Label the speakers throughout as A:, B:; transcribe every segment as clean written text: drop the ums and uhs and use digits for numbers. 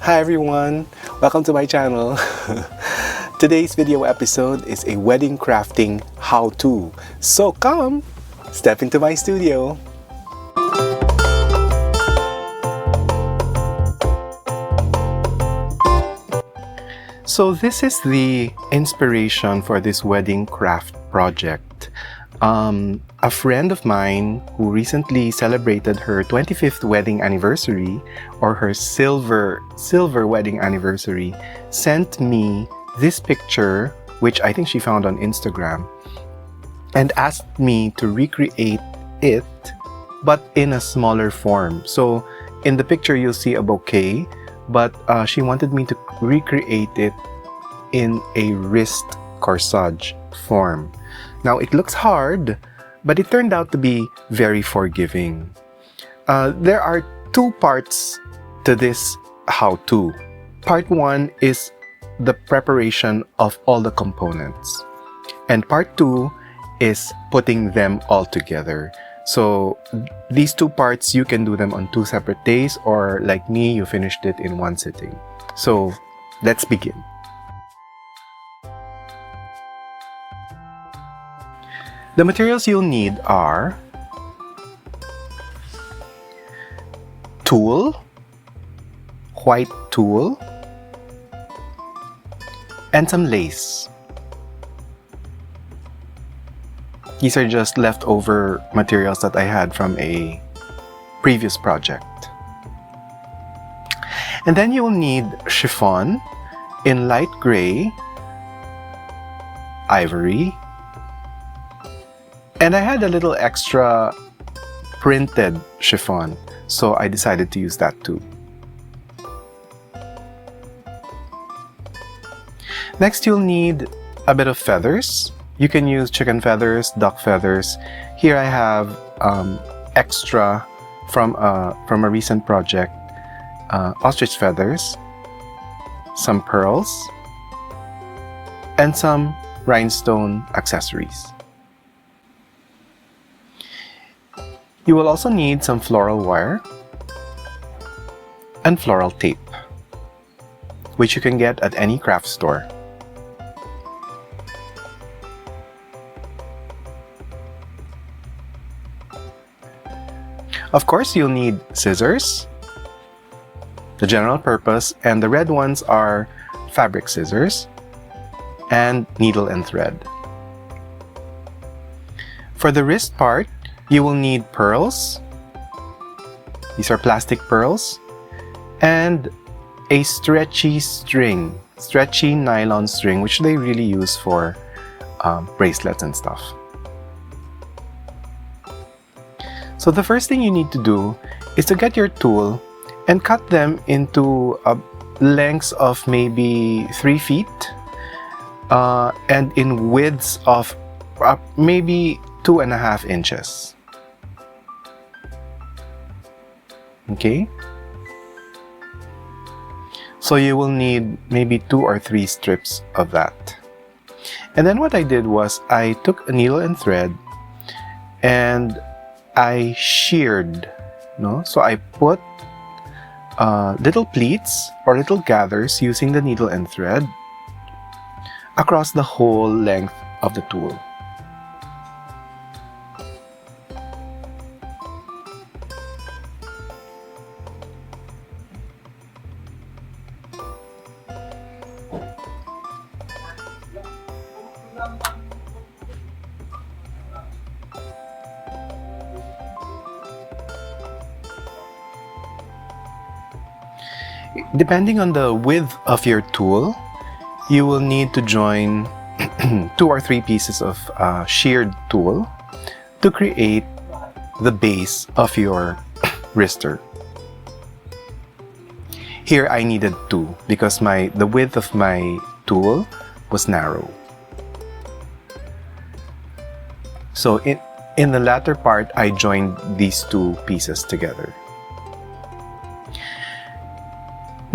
A: Hi everyone, welcome to my channel. Today's video episode is a wedding crafting how-to. So come, step into my studio. So this is the inspiration for this wedding craft project. A friend of mine who recently celebrated her 25th wedding anniversary, or her silver wedding anniversary, sent me this picture, which I think she found on Instagram, and asked me to recreate it, but in a smaller form. So in the picture you'll see a bouquet, but she wanted me to recreate it in a wrist corsage form. Now it looks hard, but it turned out to be very forgiving. There are two parts to this how-to. Part one is the preparation of all the components, and part two is putting them all together. So these two parts, you can do them on two separate days, or like me, you finished it in one sitting. So let's begin. The materials you'll need are tulle, white tulle, and some lace. These are just leftover materials that I had from a previous project. And then you'll need chiffon in light gray, ivory, and I had a little extra printed chiffon, so I decided to use that too. Next, you'll need a bit of feathers. You can use chicken feathers, duck feathers. Here I have extra from a recent project, ostrich feathers, some pearls, and some rhinestone accessories. You will also need some floral wire and floral tape, which you can get at any craft store. Of course, you'll need scissors, the general purpose, and the red ones are fabric scissors, and needle and thread. For the wrist part, you will need pearls. These are plastic pearls, and a stretchy string, stretchy nylon string, which they really use for bracelets and stuff. So the first thing you need to do is to get your tool and cut them into lengths of maybe 3 feet and in widths of maybe 2.5 inches. Okay? So you will need maybe 2 or 3 strips of that. And then what I did was I took a needle and thread and I sheared, so I put little pleats or little gathers using the needle and thread across the whole length of the tool. Depending on the width of your tool, you will need to join 2 or 3 pieces of sheared tool to create the base of your wrister. Here I needed 2 because the width of my tool was narrow. So in the latter part, I joined these 2 pieces together.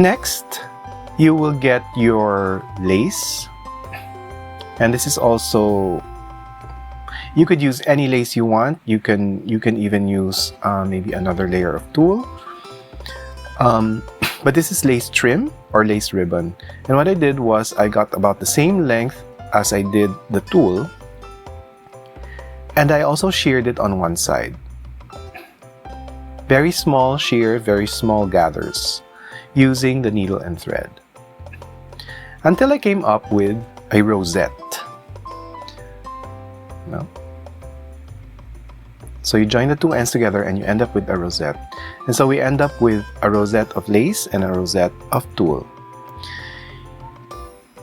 A: Next, you will get your lace, and this is also, you could use any lace you want. You can even use maybe another layer of tulle. But this is lace trim or lace ribbon. And what I did was I got about the same length as I did the tulle, and I also sheared it on one side. Very small shear, very small gathers, using the needle and thread, until I came up with a rosette. No? So you join the two ends together and you end up with a rosette. And so we end up with a rosette of lace and a rosette of tulle.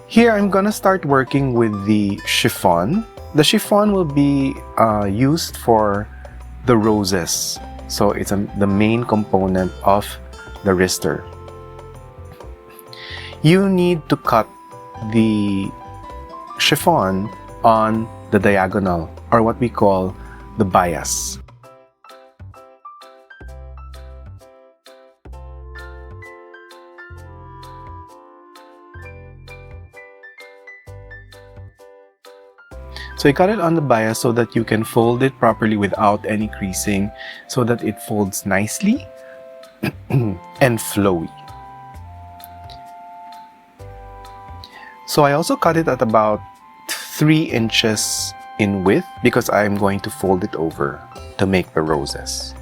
A: Here I'm gonna start working with the chiffon. The chiffon will be used for the roses. So it's the main component of the wrister. You need to cut the chiffon on the diagonal, or what we call the bias. So you cut it on the bias so that you can fold it properly without any creasing, so that it folds nicely and flowy. So I also cut it at about 3 inches in width because I'm going to fold it over to make the roses.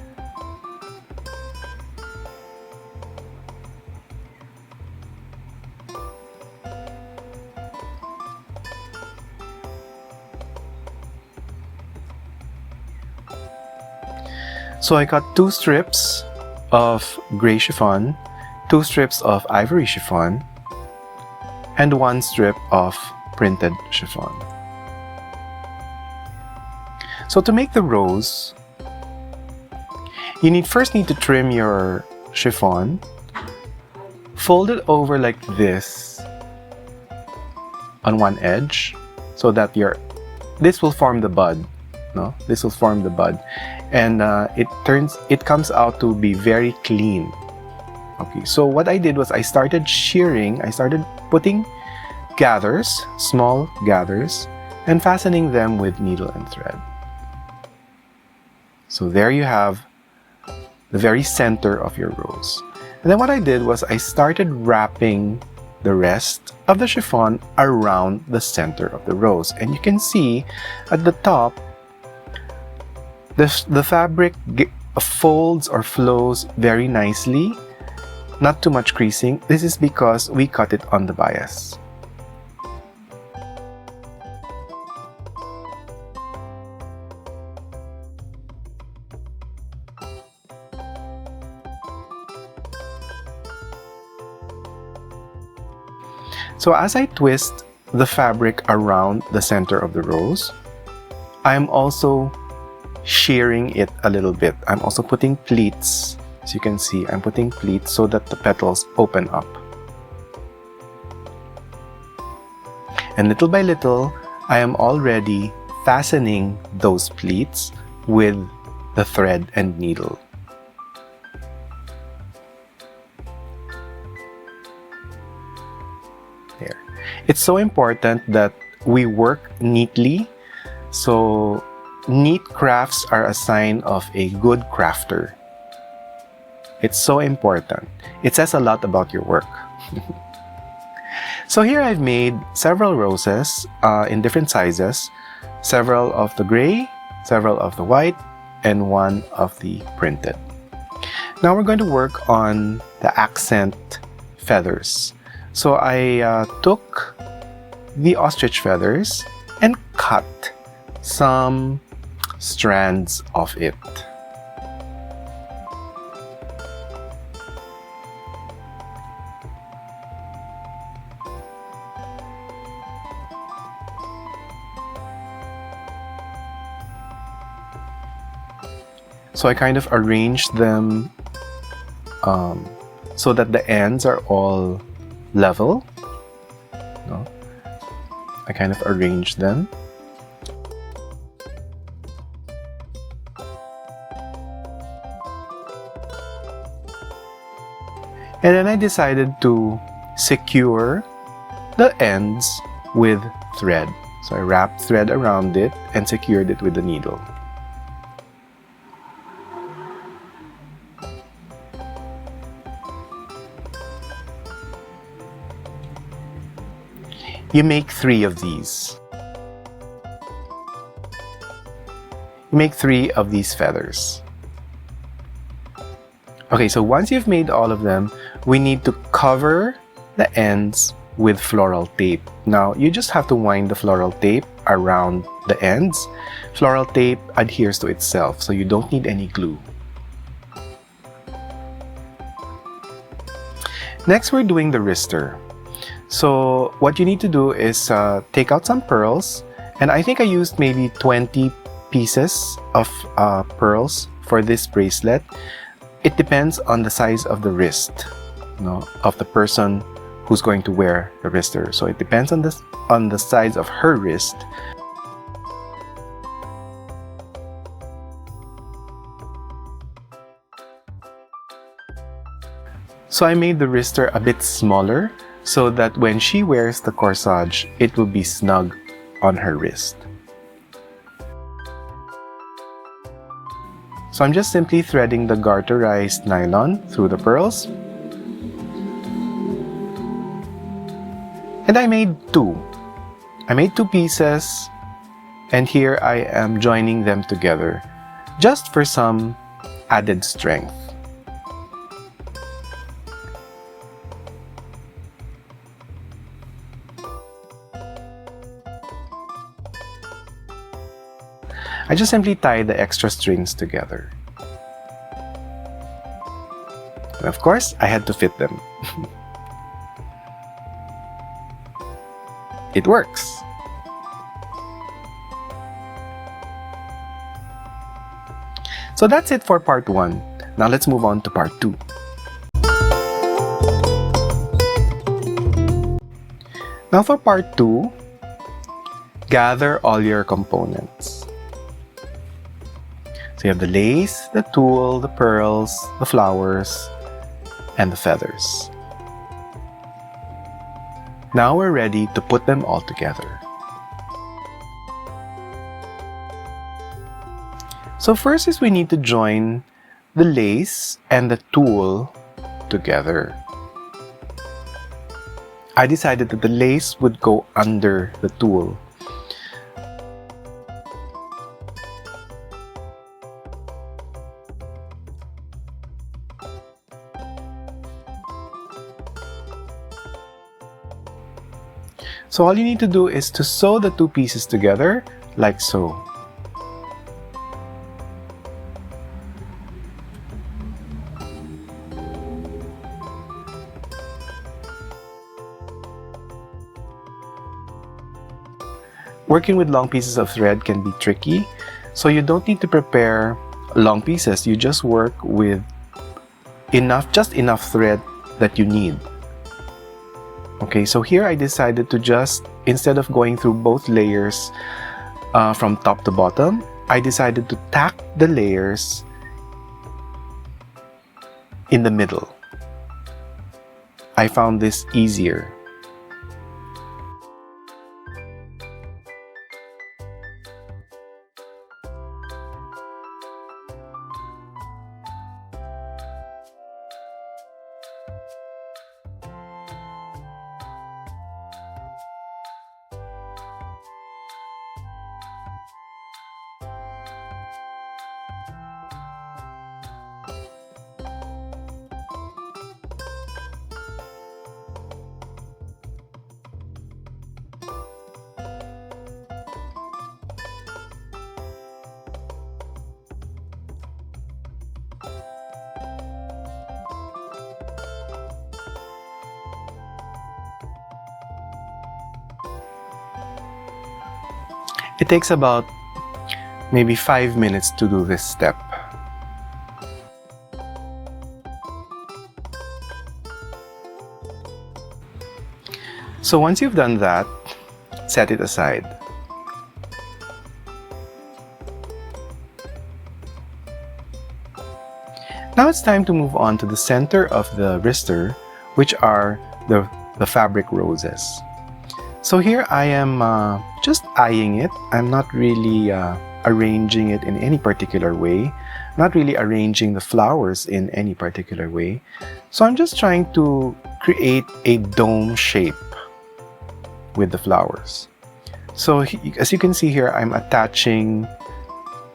A: So I cut 2 strips of gray chiffon, 2 strips of ivory chiffon, and 1 strip of printed chiffon. So to make the rose, you first need to trim your chiffon, fold it over like this on one edge, so that this will form the bud. No, this will form the bud, and it comes out to be very clean. Okay, so what I did was I started shearing. I started putting gathers, small gathers, and fastening them with needle and thread. So there you have the very center of your rose. And then what I did was I started wrapping the rest of the chiffon around the center of the rose. And you can see at the top, the fabric folds or flows very nicely, not too much creasing. This is because we cut it on the bias. So as I twist the fabric around the center of the rose, I'm also shearing it a little bit. I'm also putting pleats. As you can see, I'm putting pleats so that the petals open up. And little by little, I am already fastening those pleats with the thread and needle. There. It's so important that we work neatly. So neat crafts are a sign of a good crafter. It's so important. It says a lot about your work. So here I've made several roses in different sizes, several of the gray, several of the white, and 1 of the printed. Now we're going to work on the accent feathers. So I took the ostrich feathers and cut some strands of it. So I kind of arranged them so that the ends are all level. No? I kind of arranged them. And then I decided to secure the ends with thread. So I wrapped thread around it and secured it with the needle. you make 3 of these. You make 3 of these feathers. Okay, so once you've made all of them, we need to cover the ends with floral tape. Now, you just have to wind the floral tape around the ends. Floral tape adheres to itself, so you don't need any glue. Next, we're doing the wrister. So what you need to do is take out some pearls, and I think I used maybe 20 pieces of pearls for this bracelet. It depends on the size of the wrist, of the person who's going to wear the wrister. So it depends on the size of her wrist. So I made the wrister a bit smaller so that when she wears the corsage, it will be snug on her wrist. So I'm just simply threading the garterized nylon through the pearls. And I made 2. I made 2 pieces, and here I am joining them together just for some added strength. I just simply tie the extra strings together. And of course, I had to fit them. It works. So that's it for part 1. Now let's move on to part 2. Now for part 2, gather all your components. So you have the lace, the tulle, the pearls, the flowers, and the feathers. Now we're ready to put them all together. So first is we need to join the lace and the tulle together. I decided that the lace would go under the tulle. So all you need to do is to sew the 2 pieces together, like so. Working with long pieces of thread can be tricky, so you don't need to prepare long pieces. You just work with just enough thread that you need. Okay, so here I decided to just, instead of going through both layers from top to bottom, I decided to tack the layers in the middle. I found this easier. It takes about maybe 5 minutes to do this step. So once you've done that, set it aside. Now it's time to move on to the center of the wrister, which are the fabric roses. So here I am just eyeing it. I'm not really arranging it in any particular way. Not really arranging the flowers in any particular way. So I'm just trying to create a dome shape with the flowers. So as you can see here, I'm attaching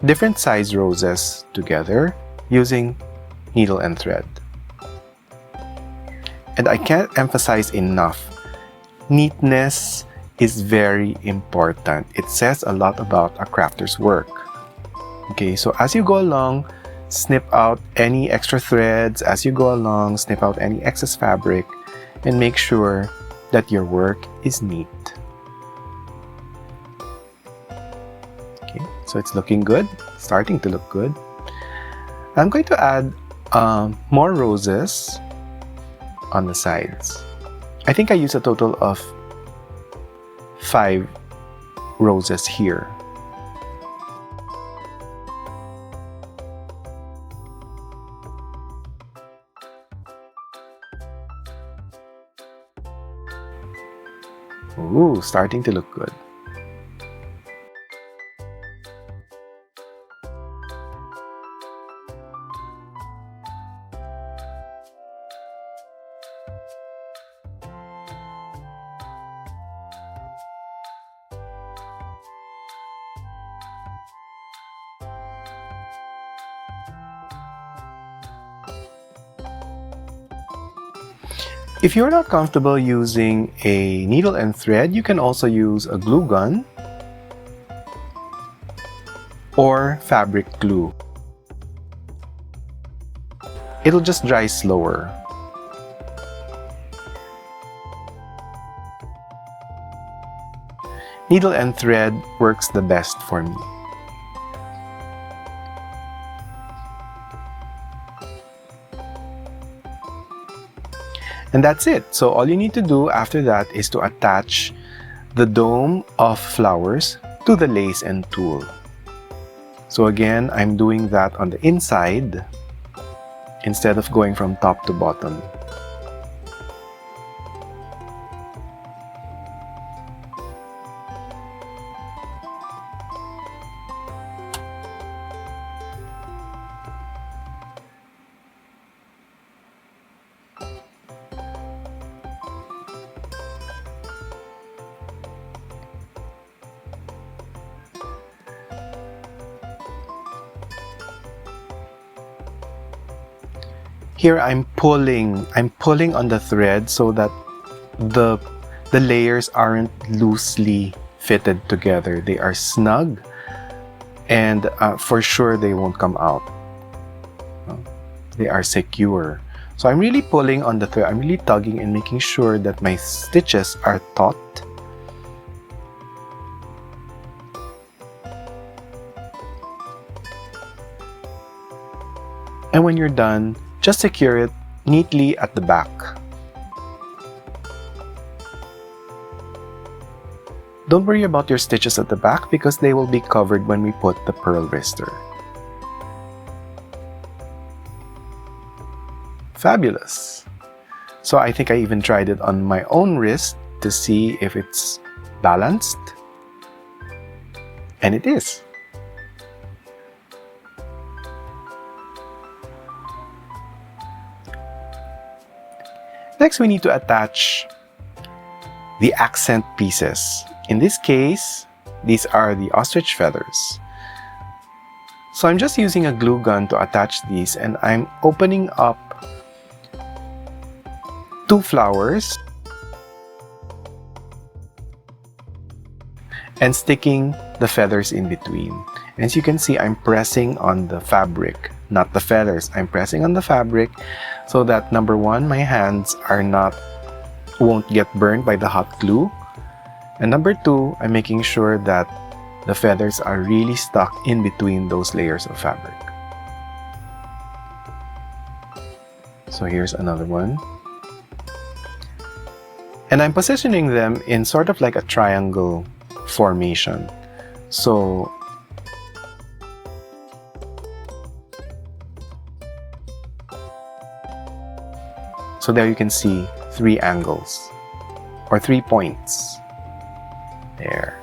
A: different size roses together using needle and thread. And I can't emphasize enough, neatness is very important. It says a lot about a crafter's work. Okay, so as you go along, snip out any extra threads. As you go along, snip out any excess fabric and make sure that your work is neat. Okay, so it's looking good, starting to look good. I'm going to add more roses on the sides. I think I use a total of 5 roses here. Ooh, starting to look good. If you're not comfortable using a needle and thread, you can also use a glue gun or fabric glue. It'll just dry slower. Needle and thread works the best for me. And that's it. So all you need to do after that is to attach the dome of flowers to the lace and tulle. So again, I'm doing that on the inside instead of going from top to bottom. Here I'm pulling on the thread so that the layers aren't loosely fitted together. They are snug and for sure they won't come out. They are secure. So I'm really pulling on the thread. I'm really tugging and making sure that my stitches are taut. And when you're done, just secure it neatly at the back. Don't worry about your stitches at the back because they will be covered when we put the pearl wrister. Fabulous! So I think I even tried it on my own wrist to see if it's balanced. And it is. Next, we need to attach the accent pieces. In this case, these are the ostrich feathers. So I'm just using a glue gun to attach these, and I'm opening up 2 flowers and sticking the feathers in between. And as you can see, I'm pressing on the fabric, not the feathers. I'm pressing on the fabric so that number 1, my hands won't get burned by the hot glue. And number 2, I'm making sure that the feathers are really stuck in between those layers of fabric. So here's another one. And I'm positioning them in sort of like a triangle formation. So there you can see 3 angles or 3 points. There.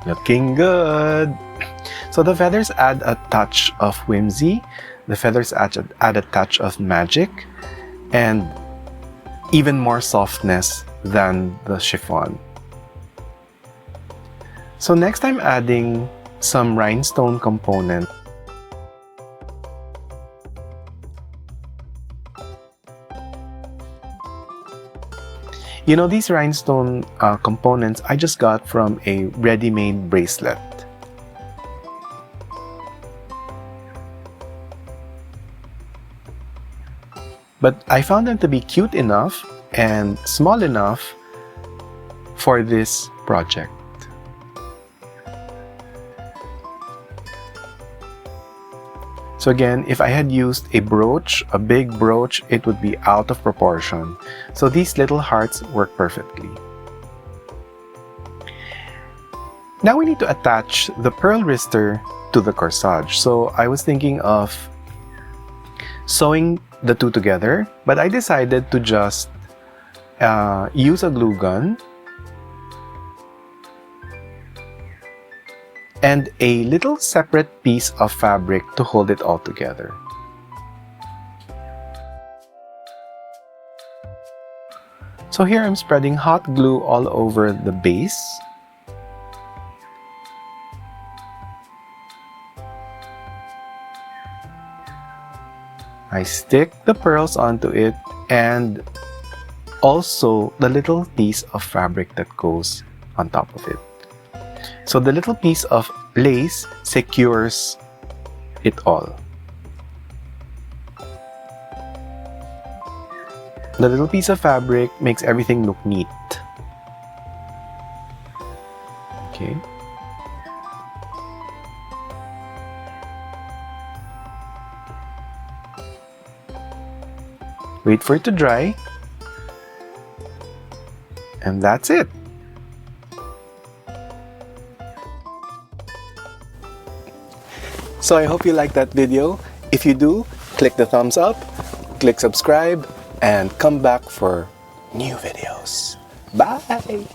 A: Looking good. So the feathers add a touch of whimsy. The feathers add a touch of magic and even more softness than the chiffon. So next I'm adding some rhinestone component. You know, these rhinestone components I just got from a ready-made bracelet. But I found them to be cute enough and small enough for this project. So again, if I had used a brooch, a big brooch, it would be out of proportion. So these little hearts work perfectly. Now we need to attach the pearl wrister to the corsage. So I was thinking of sewing the two together, but I decided to just use a glue gun and a little separate piece of fabric to hold it all together. So here I'm spreading hot glue all over the base. I stick the pearls onto it and also the little piece of fabric that goes on top of it. So the little piece of lace secures it all. The little piece of fabric makes everything look neat. Okay. Wait for it to dry. And that's it. So I hope you liked that video. If you do, click the thumbs up, click subscribe, and come back for new videos. Bye!